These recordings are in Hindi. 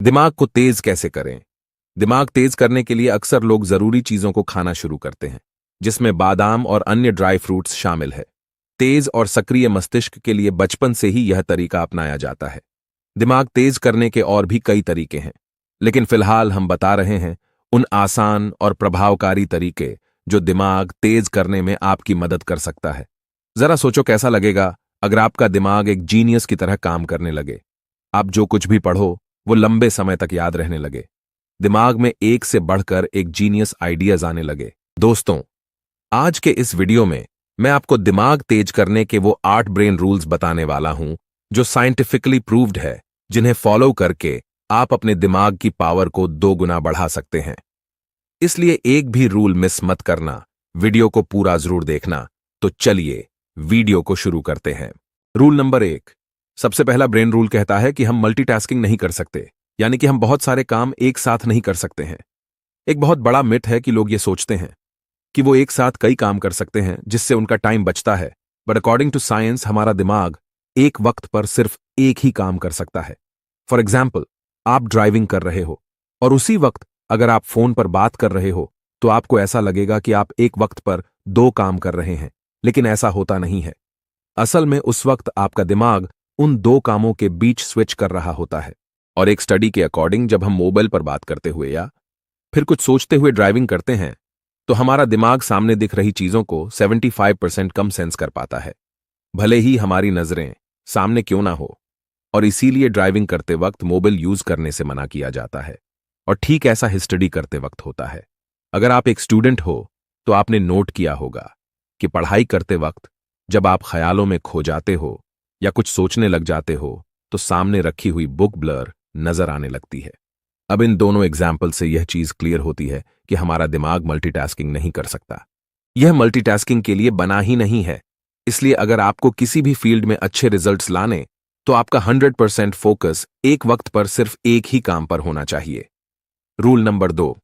दिमाग को तेज कैसे करें? दिमाग तेज करने के लिए अक्सर लोग जरूरी चीजों को खाना शुरू करते हैं, जिसमें बादाम और अन्य ड्राई फ्रूट्स शामिल है। तेज और सक्रिय मस्तिष्क के लिए बचपन से ही यह तरीका अपनाया जाता है। दिमाग तेज करने के और भी कई तरीके हैं, लेकिन फिलहाल हम बता रहे हैं उन आसान और प्रभावकारी तरीके जो दिमाग तेज करने में आपकी मदद कर सकता है। जरा सोचो कैसा लगेगा अगर आपका दिमाग एक जीनियस की तरह काम करने लगे। आप जो कुछ भी पढ़ो वो लंबे समय तक याद रहने लगे। दिमाग में एक से बढ़कर एक जीनियस आइडियाज आने लगे। दोस्तों, आज के इस वीडियो में मैं आपको दिमाग तेज करने के वो 8 ब्रेन रूल्स बताने वाला हूं जो साइंटिफिकली प्रूव्ड है, जिन्हें फॉलो करके आप अपने दिमाग की पावर को 2 गुना बढ़ा सकते हैं। इसलिए एक भी रूल मिस मत करना, वीडियो को पूरा जरूर देखना। तो चलिए वीडियो को शुरू करते हैं। Rule number 1। सबसे पहला ब्रेन रूल कहता है कि हम मल्टीटास्किंग नहीं कर सकते, यानी कि हम बहुत सारे काम एक साथ नहीं कर सकते हैं। एक बहुत बड़ा मिथ है कि लोग ये सोचते हैं कि वो एक साथ कई काम कर सकते हैं जिससे उनका टाइम बचता है, बट अकॉर्डिंग टू साइंस हमारा दिमाग एक वक्त पर सिर्फ एक ही काम कर सकता है। फॉर एग्जाम्पल, आप ड्राइविंग कर रहे हो और उसी वक्त अगर आप फोन पर बात कर रहे हो तो आपको ऐसा लगेगा कि आप एक वक्त पर 2 काम कर रहे हैं, लेकिन ऐसा होता नहीं है। असल में उस वक्त आपका दिमाग उन 2 कामों के बीच स्विच कर रहा होता है। और एक स्टडी के अकॉर्डिंग जब हम मोबाइल पर बात करते हुए या फिर कुछ सोचते हुए ड्राइविंग करते हैं तो हमारा दिमाग सामने दिख रही चीजों को 75% कम सेंस कर पाता है, भले ही हमारी नजरें सामने क्यों ना हो। और इसीलिए ड्राइविंग करते वक्त मोबाइल यूज करने से मना किया जाता है। और ठीक ऐसा ही स्टडी करते वक्त होता है। अगर आप एक स्टूडेंट हो तो आपने नोट किया होगा कि पढ़ाई करते वक्त जब आप ख्यालों में खो जाते हो या कुछ सोचने लग जाते हो तो सामने रखी हुई बुक ब्लर नजर आने लगती है। अब इन दोनों एग्जाम्पल से यह चीज क्लियर होती है कि हमारा दिमाग मल्टीटास्किंग नहीं कर सकता। यह मल्टीटास्किंग के लिए बना ही नहीं है। इसलिए अगर आपको किसी भी फील्ड में अच्छे रिजल्ट्स लाने तो आपका 100% फोकस एक वक्त पर सिर्फ एक ही काम पर होना चाहिए। Rule number 2।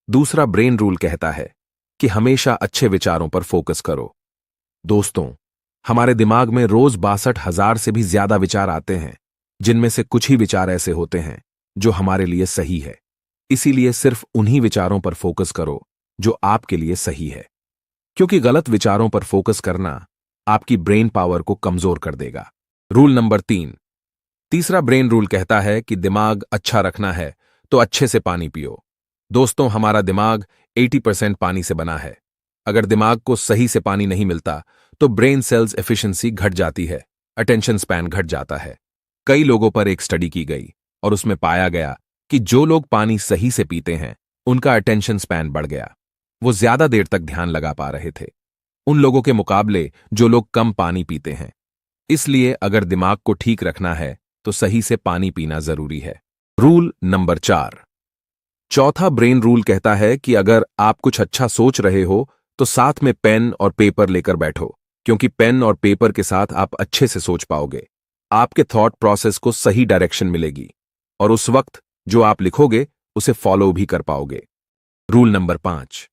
दूसरा ब्रेन रूल कहता है कि हमेशा अच्छे विचारों पर फोकस करो। दोस्तों, हमारे दिमाग में रोज 62,000 से भी ज्यादा विचार आते हैं, जिनमें से कुछ ही विचार ऐसे होते हैं जो हमारे लिए सही है। इसीलिए सिर्फ उन्हीं विचारों पर फोकस करो जो आपके लिए सही है, क्योंकि गलत विचारों पर फोकस करना आपकी ब्रेन पावर को कमजोर कर देगा। Rule number 3। तीसरा ब्रेन रूल कहता है कि दिमाग अच्छा रखना है तो अच्छे से पानी पियो। दोस्तों, हमारा दिमाग 80% पानी से बना है। अगर दिमाग को सही से पानी नहीं मिलता तो ब्रेन सेल्स एफिशिएंसी घट जाती है, अटेंशन स्पैन घट जाता है। कई लोगों पर एक स्टडी की गई और उसमें पाया गया कि जो लोग पानी सही से पीते हैं उनका अटेंशन स्पैन बढ़ गया। वो ज्यादा देर तक ध्यान लगा पा रहे थे उन लोगों के मुकाबले जो लोग कम पानी पीते हैं। इसलिए अगर दिमाग को ठीक रखना है तो सही से पानी पीना जरूरी है। Rule number 4। चौथा ब्रेन रूल कहता है कि अगर आप कुछ अच्छा सोच रहे हो तो साथ में पेन और पेपर लेकर बैठो, क्योंकि पेन और पेपर के साथ आप अच्छे से सोच पाओगे। आपके थॉट प्रोसेस को सही डायरेक्शन मिलेगी और उस वक्त जो आप लिखोगे उसे फॉलो भी कर पाओगे। Rule number 5।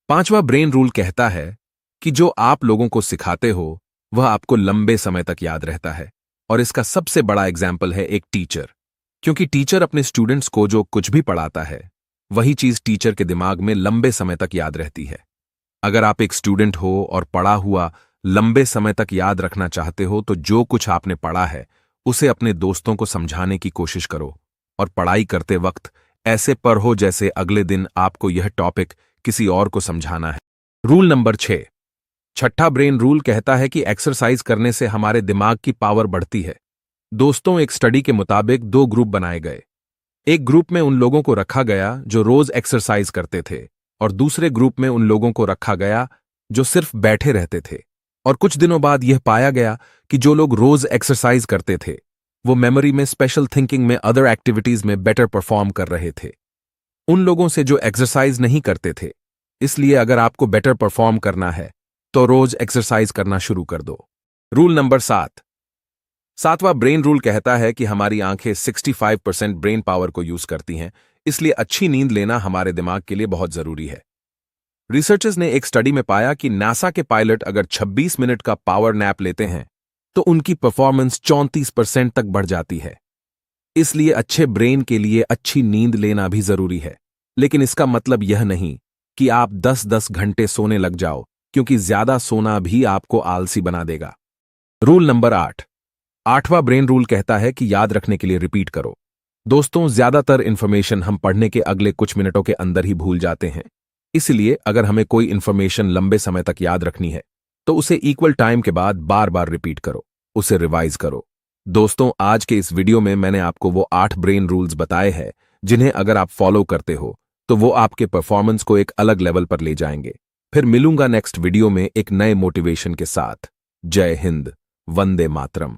पांचवा ब्रेन रूल कहता है कि जो आप लोगों को सिखाते हो वह आपको लंबे समय तक याद रहता है। और इसका सबसे बड़ा एग्जाम्पल है एक टीचर, क्योंकि टीचर अपने स्टूडेंट्स को जो कुछ भी पढ़ाता है वही चीज टीचर के दिमाग में लंबे समय तक याद रहती है। अगर आप एक स्टूडेंट हो और पढ़ा हुआ लंबे समय तक याद रखना चाहते हो तो जो कुछ आपने पढ़ा है उसे अपने दोस्तों को समझाने की कोशिश करो और पढ़ाई करते वक्त ऐसे पढ़ो जैसे अगले दिन आपको यह टॉपिक किसी और को समझाना है। Rule number 6। छठा ब्रेन रूल कहता है कि एक्सरसाइज करने से हमारे दिमाग की पावर बढ़ती है। दोस्तों, एक स्टडी के मुताबिक 2 ग्रुप बनाए गए। एक ग्रुप में उन लोगों को रखा गया जो रोज एक्सरसाइज करते थे और दूसरे ग्रुप में उन लोगों को रखा गया जो सिर्फ बैठे रहते थे। और कुछ दिनों बाद यह पाया गया कि जो लोग रोज एक्सरसाइज करते थे वो मेमोरी में, स्पेशल थिंकिंग में, अदर एक्टिविटीज में बेटर परफॉर्म कर रहे थे उन लोगों से जो एक्सरसाइज नहीं करते थे। इसलिए अगर आपको बेटर परफॉर्म करना है तो रोज एक्सरसाइज करना शुरू कर दो। Rule number 7। सातवां ब्रेन रूल कहता है कि हमारी आंखें 65% ब्रेन पावर को यूज करती हैं, इसलिए अच्छी नींद लेना हमारे दिमाग के लिए बहुत जरूरी है। रिसर्चर्स ने एक स्टडी में पाया कि नासा के पायलट अगर 26 मिनट का पावर नैप लेते हैं तो उनकी परफॉर्मेंस 34% तक बढ़ जाती है। इसलिए अच्छे ब्रेन के लिए अच्छी नींद लेना भी जरूरी है। लेकिन इसका मतलब यह नहीं कि आप 10-10 घंटे सोने लग जाओ, क्योंकि ज्यादा सोना भी आपको आलसी बना देगा। Rule number 8। आठवां ब्रेन रूल कहता है कि याद रखने के लिए रिपीट करो। दोस्तों, ज्यादातर इंफॉर्मेशन हम पढ़ने के अगले कुछ मिनटों के अंदर ही भूल जाते हैं। इसलिए अगर हमें कोई इंफॉर्मेशन लंबे समय तक याद रखनी है तो उसे इक्वल टाइम के बाद बार बार रिपीट करो, उसे रिवाइज करो। दोस्तों, आज के इस वीडियो में मैंने आपको वो 8 ब्रेन रूल्स बताए हैं जिन्हें अगर आप फॉलो करते हो तो वो आपके परफॉर्मेंस को एक अलग लेवल पर ले जाएंगे। फिर मिलूंगा नेक्स्ट वीडियो में एक नए मोटिवेशन के साथ। जय हिंद, वंदे मातरम।